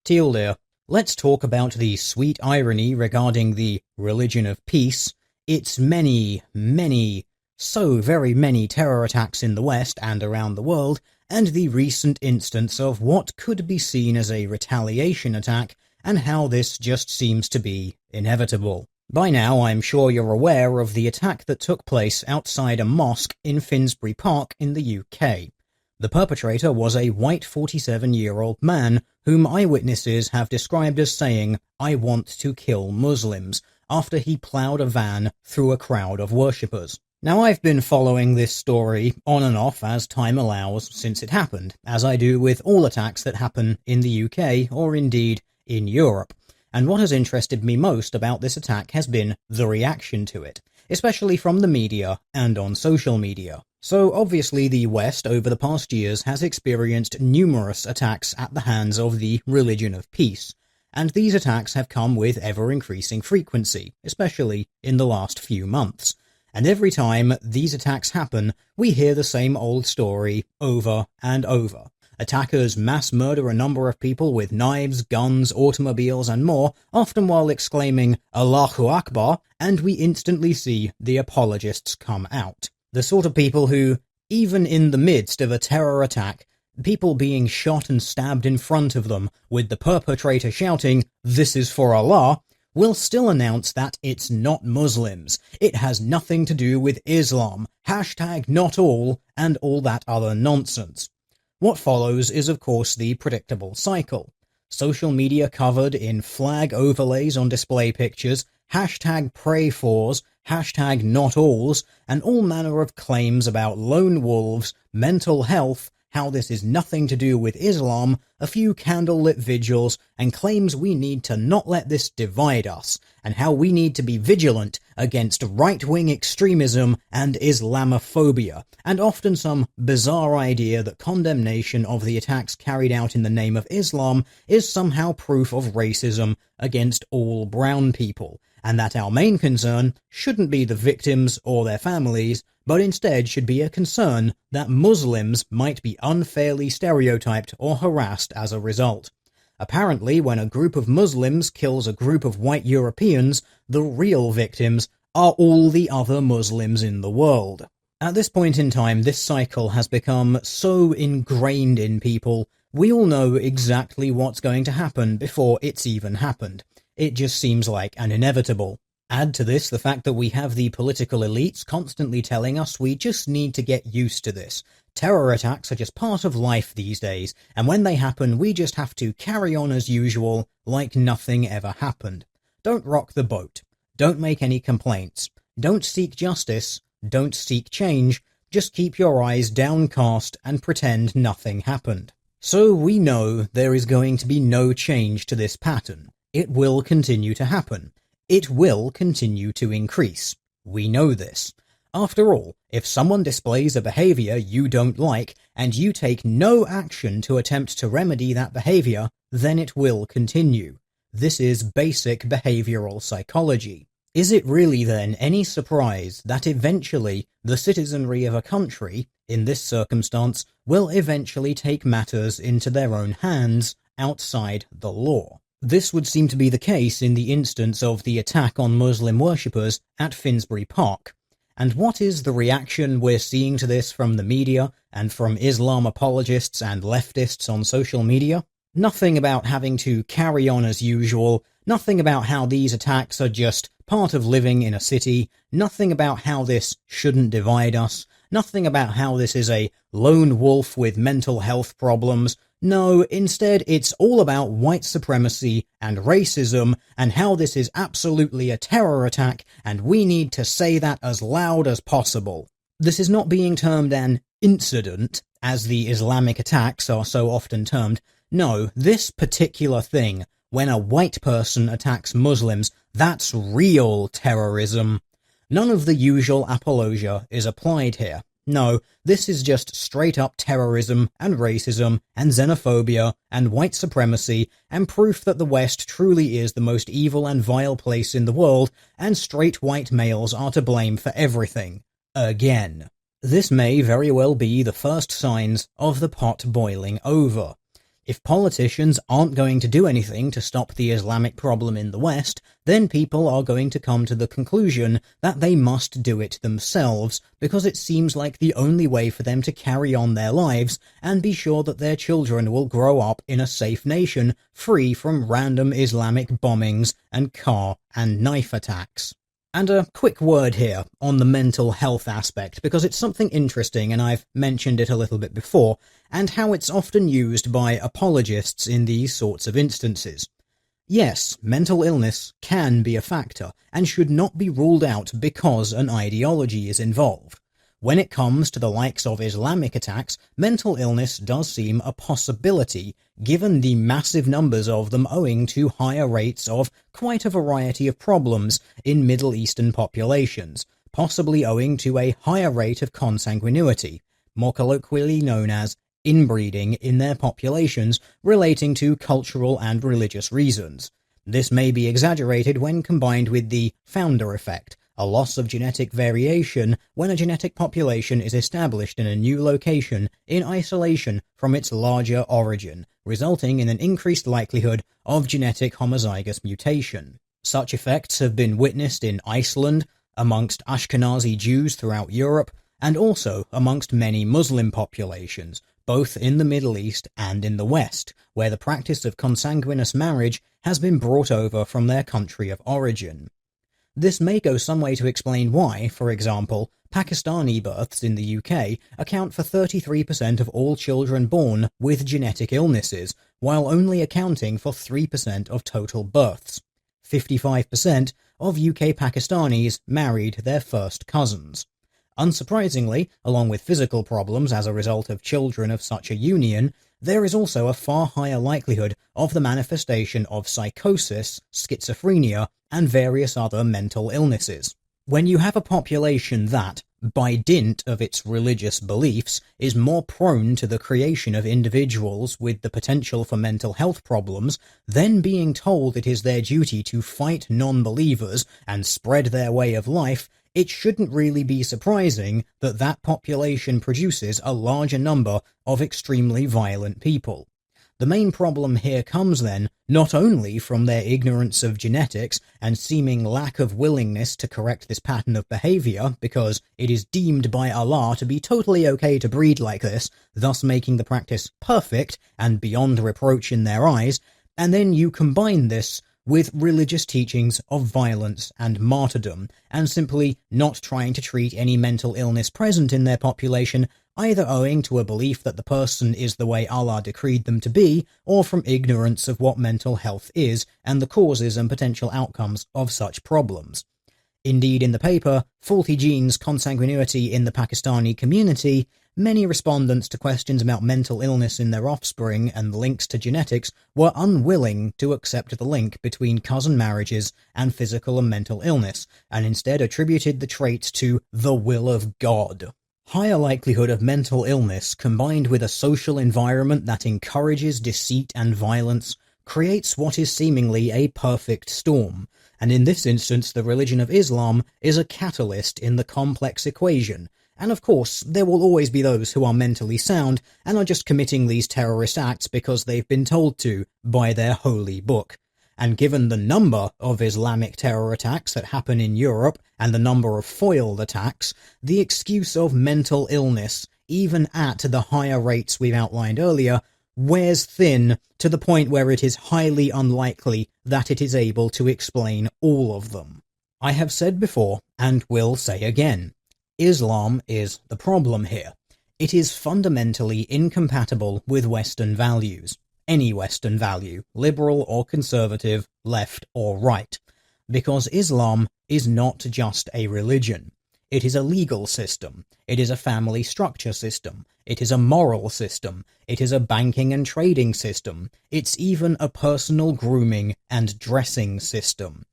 Teal dear, let's talk about the sweet irony regarding the religion of peace, its many, so very many terror attacks in the West and around the world, and the recent instance of what could be seen as a retaliation attack, and how this just seems to be inevitable. By now, I'm sure you're aware of the attack that took place outside a mosque in Finsbury Park in the UK. The perpetrator was a white 47-year-old man whom eyewitnesses have described as saying, "I want to kill Muslims," after he ploughed a van through a crowd of worshippers. Now, I've been following this story on and off as time allows since it happened, as I do with all attacks that happen in the UK or indeed in Europe. And what has interested me most about this attack has been the reaction to it, especially from the media and on social media. So obviously the West over the past years has experienced numerous attacks at the hands of the religion of peace, and these attacks have come with ever-increasing frequency, especially in the last few months. And every time these attacks happen, we hear the same old story over and over. Attackers mass murder a number of people with knives, guns, automobiles and more, often while exclaiming Allahu Akbar, and we instantly see the apologists come out. The sort of people who, even in the midst of a terror attack, people being shot and stabbed in front of them, with the perpetrator shouting, "This is for Allah," will still announce that it's not Muslims, it has nothing to do with Islam, #NotAll, and all that other nonsense. What follows is of course the predictable cycle. Social media covered in flag overlays on display pictures, #PrayFors, #NotAlls, and all manner of claims about lone wolves, mental health, how this is nothing to do with Islam, a few candlelit vigils, and claims we need to not let this divide us, and how we need to be vigilant against right-wing extremism and Islamophobia, and often some bizarre idea that condemnation of the attacks carried out in the name of Islam is somehow proof of racism against all brown people, and that our main concern shouldn't be the victims or their families, but instead should be a concern that Muslims might be unfairly stereotyped or harassed as a result. Apparently, when a group of Muslims kills a group of white Europeans, the real victims are all the other Muslims in the world. At this point in time, this cycle has become so ingrained in people, we all know exactly what's going to happen before it's even happened. It just seems like an inevitable. Add to this the fact that we have the political elites constantly telling us we just need to get used to this. Terror attacks are just part of life these days, and when they happen we just have to carry on as usual, like nothing ever happened. Don't rock the boat. Don't make any complaints. Don't seek justice. Don't seek change. Just keep your eyes downcast and pretend nothing happened. So we know there is going to be no change to this pattern. It will continue to happen. It will continue to increase. We know this. After all, if someone displays a behavior you don't like, and you take no action to attempt to remedy that behavior, then it will continue. This is basic behavioral psychology. Is it really then any surprise that eventually the citizenry of a country, in this circumstance, will eventually take matters into their own hands outside the law? This would seem to be the case in the instance of the attack on Muslim worshippers at Finsbury Park. And what is the reaction we're seeing to this from the media and from Islam apologists and leftists on social media? Nothing about having to carry on as usual, nothing about how these attacks are just part of living in a city, nothing about how this shouldn't divide us, nothing about how this is a lone wolf with mental health problems. No, instead it's all about white supremacy and racism and how this is absolutely a terror attack and we need to say that as loud as possible. This is not being termed an incident, as the Islamic attacks are so often termed. No, this particular thing, when a white person attacks Muslims, that's real terrorism. None of the usual apologia is applied here. No, this is just straight-up terrorism and racism and xenophobia and white supremacy and proof that the West truly is the most evil and vile place in the world and straight white males are to blame for everything. Again. This may very well be the first signs of the pot boiling over. If politicians aren't going to do anything to stop the Islamic problem in the West, then people are going to come to the conclusion that they must do it themselves, because it seems like the only way for them to carry on their lives and be sure that their children will grow up in a safe nation, free from random Islamic bombings and car and knife attacks. And a quick word here on the mental health aspect, because it's something interesting and I've mentioned it a little bit before, and how it's often used by apologists in these sorts of instances. Yes, mental illness can be a factor and should not be ruled out because an ideology is involved. When it comes to the likes of Islamic attacks, mental illness does seem a possibility, given the massive numbers of them owing to higher rates of quite a variety of problems in Middle Eastern populations, possibly owing to a higher rate of consanguinity, more colloquially known as inbreeding in their populations relating to cultural and religious reasons. This may be exaggerated when combined with the founder effect, a loss of genetic variation when a genetic population is established in a new location in isolation from its larger origin, resulting in an increased likelihood of genetic homozygous mutation. Such effects have been witnessed in Iceland, amongst Ashkenazi Jews throughout Europe, and also amongst many Muslim populations, both in the Middle East and in the West, where the practice of consanguineous marriage has been brought over from their country of origin. This may go some way to explain why, for example, Pakistani births in the UK account for 33% of all children born with genetic illnesses, while only accounting for 3% of total births. 55% of UK Pakistanis married their first cousins. Unsurprisingly, along with physical problems as a result of children of such a union, there is also a far higher likelihood of the manifestation of psychosis, schizophrenia, and various other mental illnesses. When you have a population that, by dint of its religious beliefs, is more prone to the creation of individuals with the potential for mental health problems, then being told it is their duty to fight non-believers and spread their way of life, it shouldn't really be surprising that that population produces a larger number of extremely violent people. The main problem here comes then not only from their ignorance of genetics and seeming lack of willingness to correct this pattern of behavior, because it is deemed by Allah to be totally okay to breed like this, thus making the practice perfect and beyond reproach in their eyes, and then you combine this with religious teachings of violence and martyrdom, and simply not trying to treat any mental illness present in their population, either owing to a belief that the person is the way Allah decreed them to be, or from ignorance of what mental health is and the causes and potential outcomes of such problems. Indeed, in the paper, Faulty Genes, Consanguinity in the Pakistani Community, many respondents to questions about mental illness in their offspring and links to genetics were unwilling to accept the link between cousin marriages and physical and mental illness, and instead attributed the traits to the will of God. Higher likelihood of mental illness combined with a social environment that encourages deceit and violence creates what is seemingly a perfect storm, and in this instance the religion of Islam is a catalyst in the complex equation. And of course, there will always be those who are mentally sound and are just committing these terrorist acts because they've been told to by their holy book. And given the number of Islamic terror attacks that happen in Europe and the number of foiled attacks, the excuse of mental illness, even at the higher rates we've outlined earlier, wears thin to the point where it is highly unlikely that it is able to explain all of them. I have said before, and will say again, Islam is the problem here. It is fundamentally incompatible with Western values. Any Western value, liberal or conservative, left or right. Because Islam is not just a religion. It is a legal system. It is a family structure system. It is a moral system. It is a banking and trading system. It's even a personal grooming and dressing system.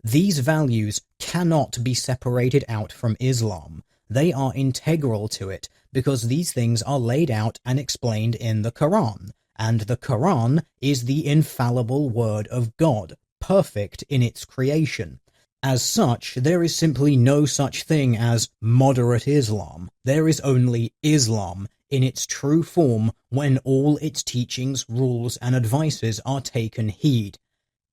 These values cannot be separated out from Islam. They are integral to it because these things are laid out and explained in the Quran, and the Quran is the infallible word of God, perfect in its creation. As such, there is simply no such thing as moderate Islam. There is only Islam in its true form, when all its teachings, rules, and advices are taken heed.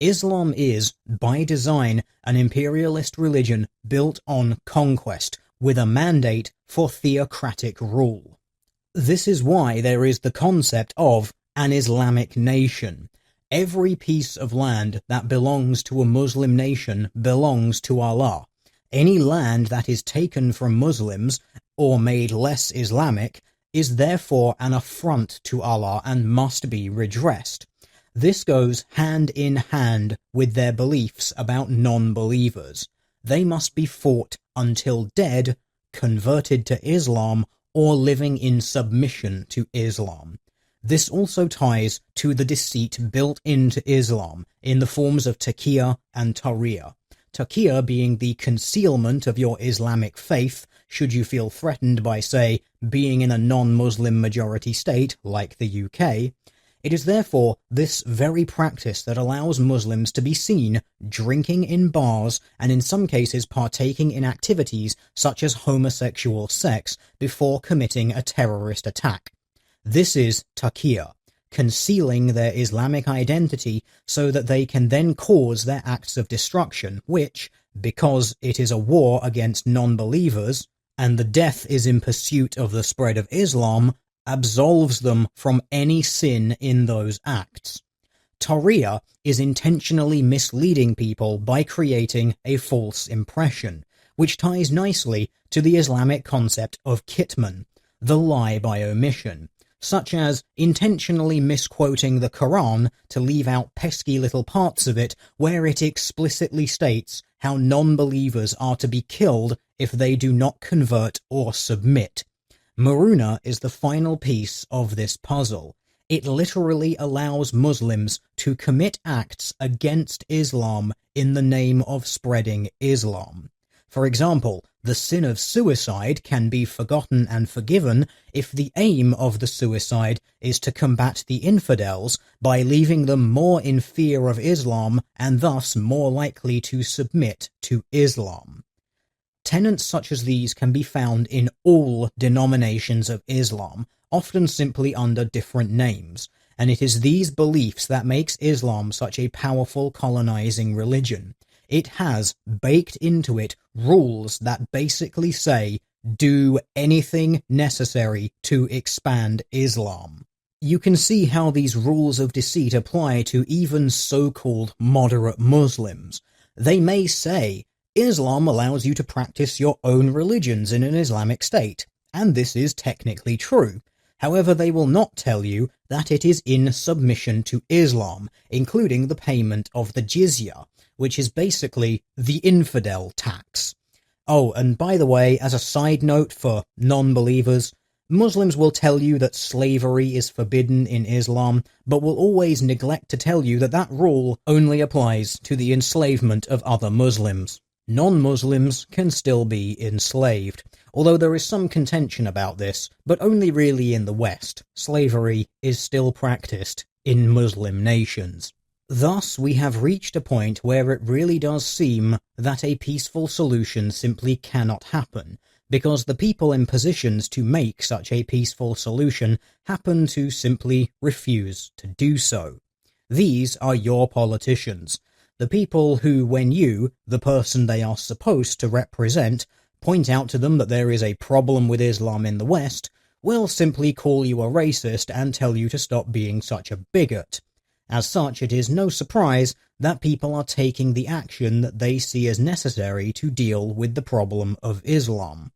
Islam is, by design, an imperialist religion built on conquest, with a mandate for theocratic rule. This is why there is the concept of an Islamic nation. Every piece of land that belongs to a Muslim nation belongs to Allah. Any land that is taken from Muslims, or made less Islamic, is therefore an affront to Allah and must be redressed. This goes hand in hand with their beliefs about non-believers. They must be fought until dead, converted to Islam, or living in submission to Islam. This also ties to the deceit built into Islam in the forms of taqiyya and tariya. Taqiyya being the concealment of your Islamic faith should you feel threatened by, say, being in a non-Muslim majority state like the UK. It is therefore this very practice that allows Muslims to be seen drinking in bars and in some cases partaking in activities such as homosexual sex before committing a terrorist attack. This is taqiyya, concealing their Islamic identity so that they can then cause their acts of destruction, which, because it is a war against non-believers, and the death is in pursuit of the spread of Islam, absolves them from any sin in those acts. Tariya is intentionally misleading people by creating a false impression, which ties nicely to the Islamic concept of kitman, the lie by omission, such as intentionally misquoting the Quran to leave out pesky little parts of it where it explicitly states how non-believers are to be killed if they do not convert or submit. Maruna is the final piece of this puzzle. It literally allows Muslims to commit acts against Islam in the name of spreading Islam. For example, the sin of suicide can be forgotten and forgiven if the aim of the suicide is to combat the infidels by leaving them more in fear of Islam and thus more likely to submit to Islam. Tenets such as these can be found in all denominations of Islam, often simply under different names, and it is these beliefs that makes Islam such a powerful colonizing religion. It has baked into it rules that basically say, do anything necessary to expand Islam. You can see how these rules of deceit apply to even so-called moderate Muslims. They may say, Islam allows you to practice your own religions in an Islamic state, and this is technically true. However, they will not tell you that it is in submission to Islam, including the payment of the jizya, which is basically the infidel tax. Oh, and by the way, as a side note for non-believers, Muslims will tell you that slavery is forbidden in Islam, but will always neglect to tell you that that rule only applies to the enslavement of other Muslims. Non-Muslims can still be enslaved, although there is some contention about this, but only really in the West. Slavery is still practiced in Muslim nations. Thus, we have reached a point where it really does seem that a peaceful solution simply cannot happen, because the people in positions to make such a peaceful solution happen to simply refuse to do so. These are your politicians, the people who, when you, the person they are supposed to represent, point out to them that there is a problem with Islam in the West, will simply call you a racist and tell you to stop being such a bigot. As such, it is no surprise that people are taking the action that they see as necessary to deal with the problem of Islam.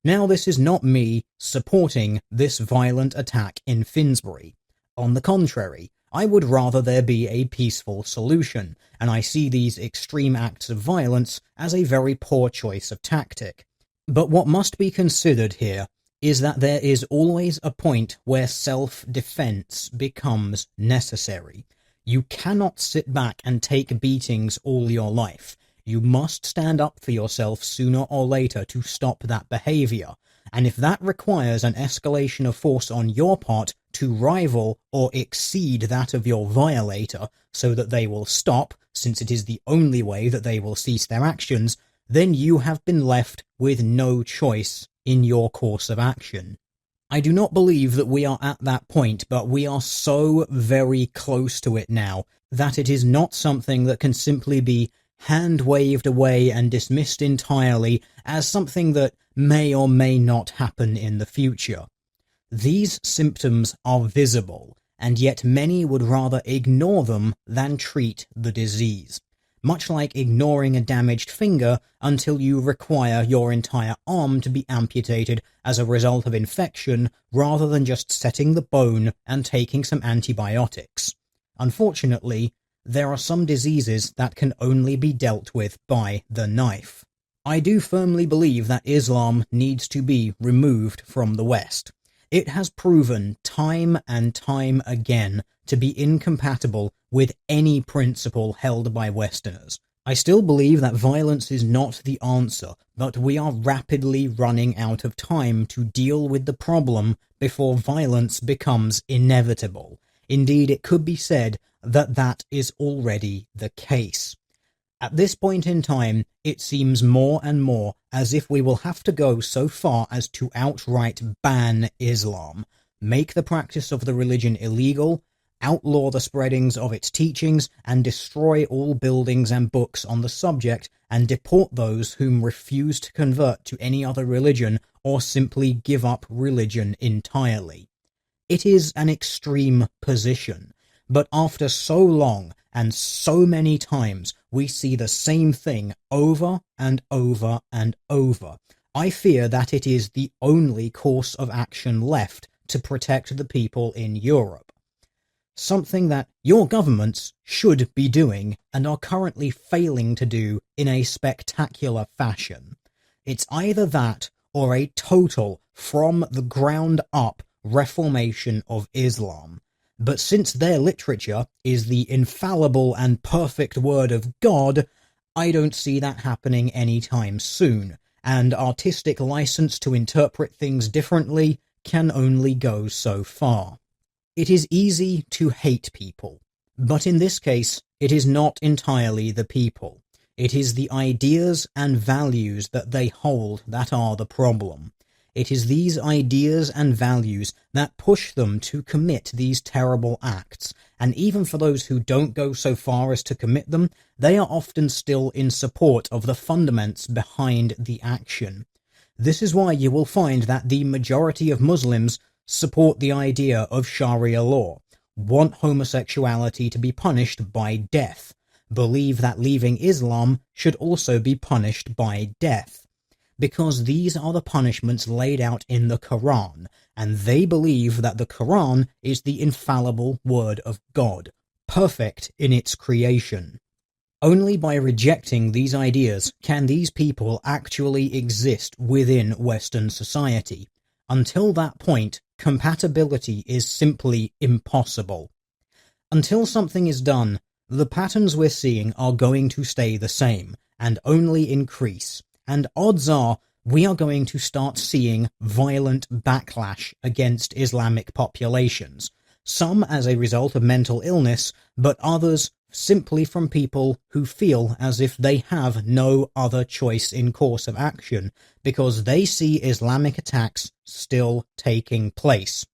Now, this is not me supporting this violent attack in Finsbury. On the contrary, I would rather there be a peaceful solution, and I see these extreme acts of violence as a very poor choice of tactic. But what must be considered here is that there is always a point where self-defense becomes necessary. You cannot sit back and take beatings all your life. You must stand up for yourself sooner or later to stop that behavior, and if that requires an escalation of force on your part to rival or exceed that of your violator so that they will stop, since it is the only way that they will cease their actions, then you have been left with no choice in your course of action. I do not believe that we are at that point, but we are so very close to it now that it is not something that can simply be hand-waved away and dismissed entirely as something that may or may not happen in the future. These symptoms are visible, and yet many would rather ignore them than treat the disease. Much like ignoring a damaged finger until you require your entire arm to be amputated as a result of infection, rather than just setting the bone and taking some antibiotics. Unfortunately, there are some diseases that can only be dealt with by the knife. I do firmly believe that Islam needs to be removed from the West. It has proven time and time again to be incompatible with any principle held by Westerners. I still believe that violence is not the answer, but we are rapidly running out of time to deal with the problem before violence becomes inevitable. Indeed, it could be said that that is already the case. At this point in time, it seems more and more as if we will have to go so far as to outright ban Islam, make the practice of the religion illegal, outlaw the spreadings of its teachings, and destroy all buildings and books on the subject, and deport those whom refuse to convert to any other religion or simply give up religion entirely. It is an extreme position, but after so long and so many times we see the same thing over and over and over, I fear that it is the only course of action left to protect the people in Europe. Something that your governments should be doing and are currently failing to do in a spectacular fashion. It's either that or a total, from the ground up, reformation of Islam. But since their literature is the infallible and perfect word of God, I don't see that happening anytime soon, and artistic license to interpret things differently can only go so far. It is easy to hate people, but in this case, it is not entirely the people. It is the ideas and values that they hold that are the problem. It is these ideas and values that push them to commit these terrible acts, and even for those who don't go so far as to commit them, they are often still in support of the fundaments behind the action. This is why you will find that the majority of Muslims support the idea of Sharia law, want homosexuality to be punished by death, believe that leaving Islam should also be punished by death, because these are the punishments laid out in the Quran, and they believe that the Quran is the infallible word of God, perfect in its creation. Only by rejecting these ideas can these people actually exist within Western society. Until that point, compatibility is simply impossible. Until something is done, the patterns we're seeing are going to stay the same, and only increase. And odds are we are going to start seeing violent backlash against Islamic populations, some as a result of mental illness, but others simply from people who feel as if they have no other choice in course of action, because they see Islamic attacks still taking place.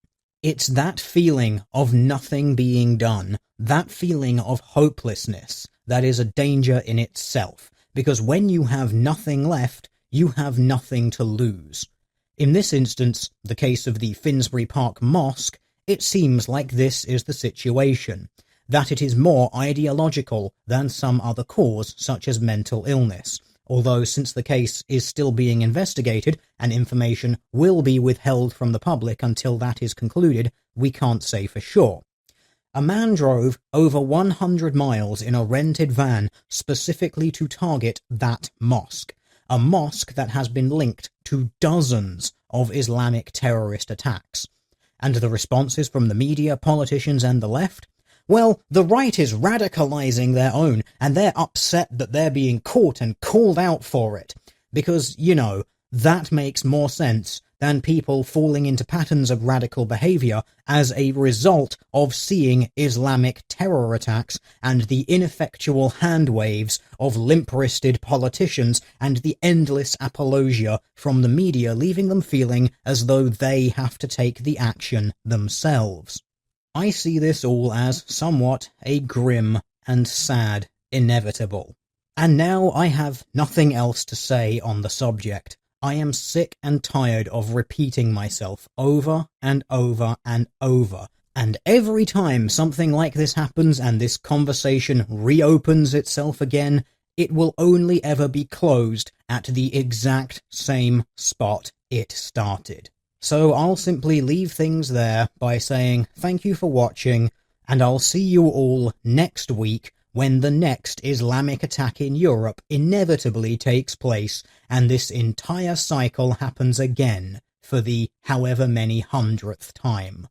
It's that feeling of nothing being done, that feeling of hopelessness, that is a danger in itself. Because when you have nothing left, you have nothing to lose. In this instance, the case of the Finsbury Park Mosque, it seems like this is the situation, that it is more ideological than some other cause, such as mental illness, although since the case is still being investigated and information will be withheld from the public until that is concluded, we can't say for sure. A man drove over 100 miles in a rented van specifically to target that mosque, a mosque that has been linked to dozens of Islamic terrorist attacks. And the responses from the media, politicians and the left? Well, the right is radicalizing their own, and they're upset that they're being caught and called out for it. Because, that makes more sense than people falling into patterns of radical behavior as a result of seeing Islamic terror attacks and the ineffectual hand waves of limp-wristed politicians and the endless apologia from the media, leaving them feeling as though they have to take the action themselves. I see this all as somewhat a grim and sad inevitable. And now I have nothing else to say on the subject. I am sick and tired of repeating myself over and over and over. And every time something like this happens and this conversation reopens itself again, it will only ever be closed at the exact same spot it started. So I'll simply leave things there by saying thank you for watching, and I'll see you all next week when the next Islamic attack in Europe inevitably takes place, and this entire cycle happens again for the however many hundredth time.